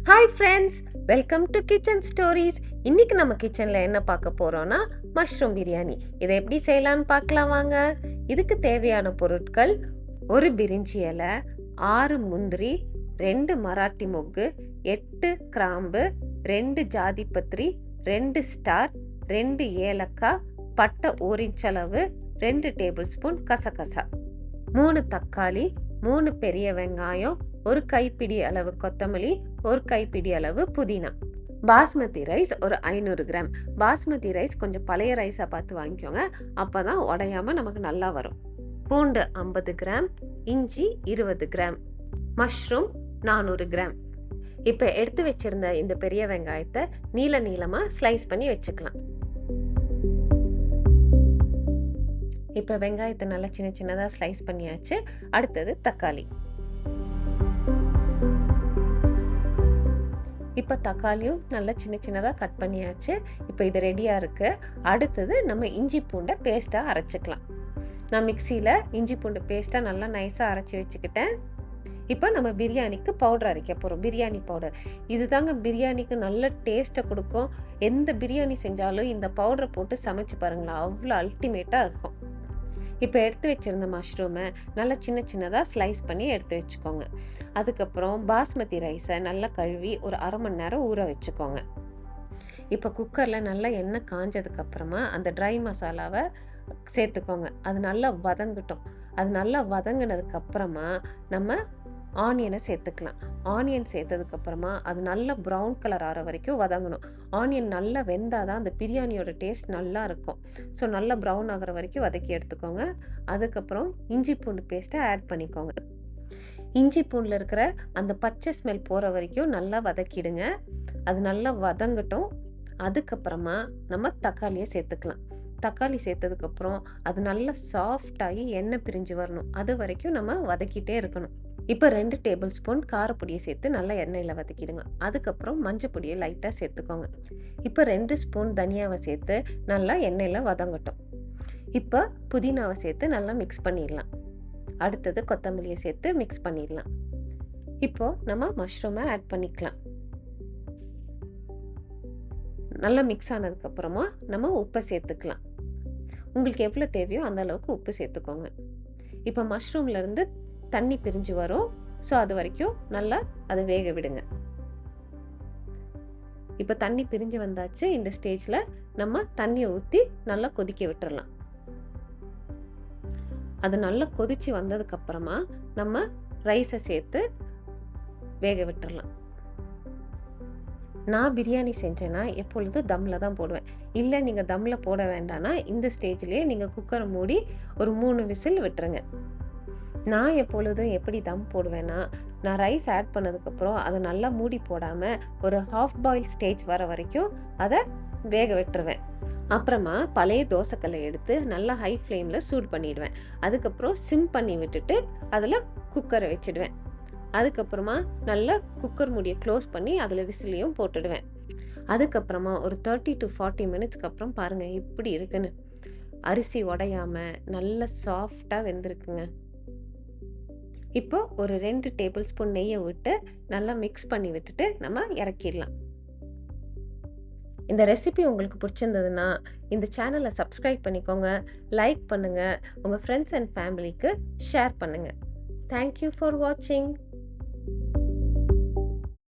Hi friends, welcome to kitchen stories. இன்னைக்கு நம்ம கிச்சனில் என்ன பார்க்க போகிறோன்னா மஷ்ரூம் பிரியாணி. இதை எப்படி செய்யலான்னு பார்க்கலாம் வாங்க. இதுக்கு தேவையான பொருட்கள்: ஒரு பிரிஞ்சி இலை, 6 முந்திரி, 2 மராட்டி மொக்கு, 8 கிராம்பு, 2 ஜாதிபத்திரி, 2 ஸ்டார், 2 ஏலக்காய், பட்டை 1 இன்ச் அளவு, 2 டேபிள் ஸ்பூன் கசகசா, 3 தக்காளி, 3 பெரிய வெங்காயம், 1 கைப்பிடி அளவு கொத்தமல்லி, 1 கைப்பிடி அளவு புதினா. பாஸ்மதி ரைஸ் ஒரு 500 கிராம். பாஸ்மதி ரைஸ் கொஞ்சம் பழைய ரைஸாக பார்த்து வாங்கிக்கோங்க, அப்போ தான் உடையாமல் நமக்கு நல்லா வரும். பூண்டு 50 கிராம், இஞ்சி 20 கிராம், மஷ்ரூம் 400 கிராம். இப்போ எடுத்து வச்சிருந்த இந்த பெரிய வெங்காயத்தை நீளமாக ஸ்லைஸ் பண்ணி வச்சுக்கலாம். இப்போ வெங்காயத்தை நல்லா சின்னதாக ஸ்லைஸ் பண்ணியாச்சு. அடுத்தது தக்காளி. இப்போ தக்காளியும் நல்லா சின்னதாக கட் பண்ணியாச்சு. இப்போ இது ரெடியாக இருக்குது. அடுத்தது நம்ம இஞ்சி பூண்டை பேஸ்ட்டாக அரைச்சிக்கலாம். நான் மிக்சியில் இஞ்சி பூண்டு பேஸ்ட்டாக நல்லா நைஸாக அரைச்சி வச்சுக்கிட்டேன். இப்போ நம்ம பிரியாணிக்கு பவுடர் அரைக்க போகிறோம். பிரியாணி பவுடர் இதுதாங்க பிரியாணிக்கு நல்ல டேஸ்ட்டை கொடுக்கும். எந்த பிரியாணி செஞ்சாலும் இந்த பவுடரை போட்டு சமைச்சு பாருங்களா, அவ்வளோ அல்டிமேட்டாக இருக்கும். இப்போ எடுத்து வச்சுருந்த மஷ்ரூமை நல்லா சின்னதாக ஸ்லைஸ் பண்ணி எடுத்து வச்சுக்கோங்க. அதுக்கப்புறம் பாஸ்மதி ரைஸை நல்லா கழுவி ஒரு அரை மணி நேரம் ஊற வச்சுக்கோங்க. இப்போ குக்கரில் நல்லா எண்ணெய் காஞ்சதுக்கப்புறமா அந்த ட்ரை மசாலாவை சேர்த்துக்கோங்க. அது நல்லா வதங்கட்டும். அது நல்லா வதங்கினதுக்கப்புறமா நம்ம ஆனியனை சேர்த்துக்கலாம். ஆனியன் சேர்த்ததுக்கப்புறமா அது நல்லா ப்ரௌன் கலர் ஆகிற வரைக்கும் வதங்கணும். ஆனியன் நல்லா வெந்தால் தான் அந்த பிரியாணியோட டேஸ்ட் நல்லா இருக்கும். ஸோ நல்லா ப்ரௌன் ஆகிற வரைக்கும் வதக்கி எடுத்துக்கோங்க. அதுக்கப்புறம் இஞ்சி பூண்டு பேஸ்ட்டை ஆட் பண்ணிக்கோங்க. இஞ்சி பூண்டில் இருக்கிற அந்த பச்சை ஸ்மெல் போகிற வரைக்கும் நல்லா வதக்கிடுங்க. அது நல்லா வதங்கட்டும். அதுக்கப்புறமா நம்ம தக்காளியை சேர்த்துக்கலாம். தக்காளி சேர்த்ததுக்கப்புறம் அது நல்லா சாஃப்டாகி எண்ணெய் பிரிஞ்சு வரணும். அது வரைக்கும் நம்ம வதக்கிட்டே இருக்கணும். இப்போ 2 டேபிள் ஸ்பூன் காரப்பொடியை சேர்த்து நல்லா எண்ணெயில் வதக்கிடுங்க. அதுக்கப்புறம் மஞ்சள் பொடியை லைட்டாக சேர்த்துக்கோங்க. இப்போ 2 ஸ்பூன் தனியாவை சேர்த்து நல்லா எண்ணெயில் வதங்கட்டும். இப்போ புதினாவை சேர்த்து நல்லா மிக்ஸ் பண்ணிடலாம். அடுத்தது கொத்தமல்லியை சேர்த்து மிக்ஸ் பண்ணிடலாம். இப்போது நம்ம மஷ்ரூமை ஆட் பண்ணிக்கலாம். நல்லா மிக்ஸ் ஆனதுக்கப்புறமா நம்ம உப்பை சேர்த்துக்கலாம். உங்களுக்கு எவ்வளோ தேவையோ அந்த அளவுக்கு உப்பு சேர்த்துக்கோங்க. இப்போ மஷ்ரூம்லேருந்து தண்ணி பிரிஞ்சு வரும். ஸோ அது வரைக்கும் நல்லா அதை வேக விடுங்க. இப்போ தண்ணி பிரிஞ்சு வந்தாச்சு. இந்த ஸ்டேஜில் நம்ம தண்ணியை ஊற்றி நல்லா கொதிக்க விட்டுறலாம். அது நல்லா கொதிச்சு வந்ததுக்கப்புறமா நம்ம ரைஸை சேர்த்து வேக விட்டுறலாம். நான் பிரியாணி செஞ்சேன்னா எப்பொழுது தம்மில் தான் போடுவேன். இல்லை நீங்கள் தம்மில் போட வேண்டாம்னா இந்த ஸ்டேஜ்லேயே நீங்கள் குக்கரை மூடி ஒரு 3 விசில் விட்டுருங்க. நான் எப்பொழுதும் எப்படி தம் போடுவேன்னா, நான் ரைஸ் ஆட் பண்ணதுக்கப்புறம் அதை நல்லா மூடி போடாமல் ஒரு ஹாஃப் பாயில் ஸ்டேஜ் வர வரைக்கும் அதை வேக விட்டுருவேன். அப்புறமா பழைய தோசைக்கல்லை எடுத்து நல்லா ஹை ஃப்ளேமில் சூடு பண்ணிவிடுவேன். அதுக்கப்புறம் சிம் பண்ணி விட்டுட்டு அதில் குக்கரை வச்சுடுவேன். அதுக்கப்புறமா நல்லா குக்கர் மூடியை க்ளோஸ் பண்ணி அதில் விசிலையும் போட்டுடுவேன். அதுக்கப்புறமா ஒரு 30 to 40 மினிட்ஸ்க்கு அப்புறம் பாருங்கள் இப்படி இருக்குன்னு. அரிசி உடையாமல் நல்லா சாஃப்டாக வெந்திருக்குங்க. இப்போ ஒரு 2 டேபிள் ஸ்பூன் நெய்யை விட்டு நல்லா மிக்ஸ் பண்ணி விட்டுட்டு நம்ம இறக்கிடலாம். இந்த ரெசிபி உங்களுக்கு பிடிச்சிருந்ததுன்னா இந்த சேனலை சப்ஸ்கிரைப் பண்ணிக்கோங்க, லைக் பண்ணுங்கள், உங்கள் ஃப்ரெண்ட்ஸ் அண்ட் ஃபேமிலிக்கு ஷேர் பண்ணுங்கள். தேங்க்யூ ஃபார் வாட்சிங்.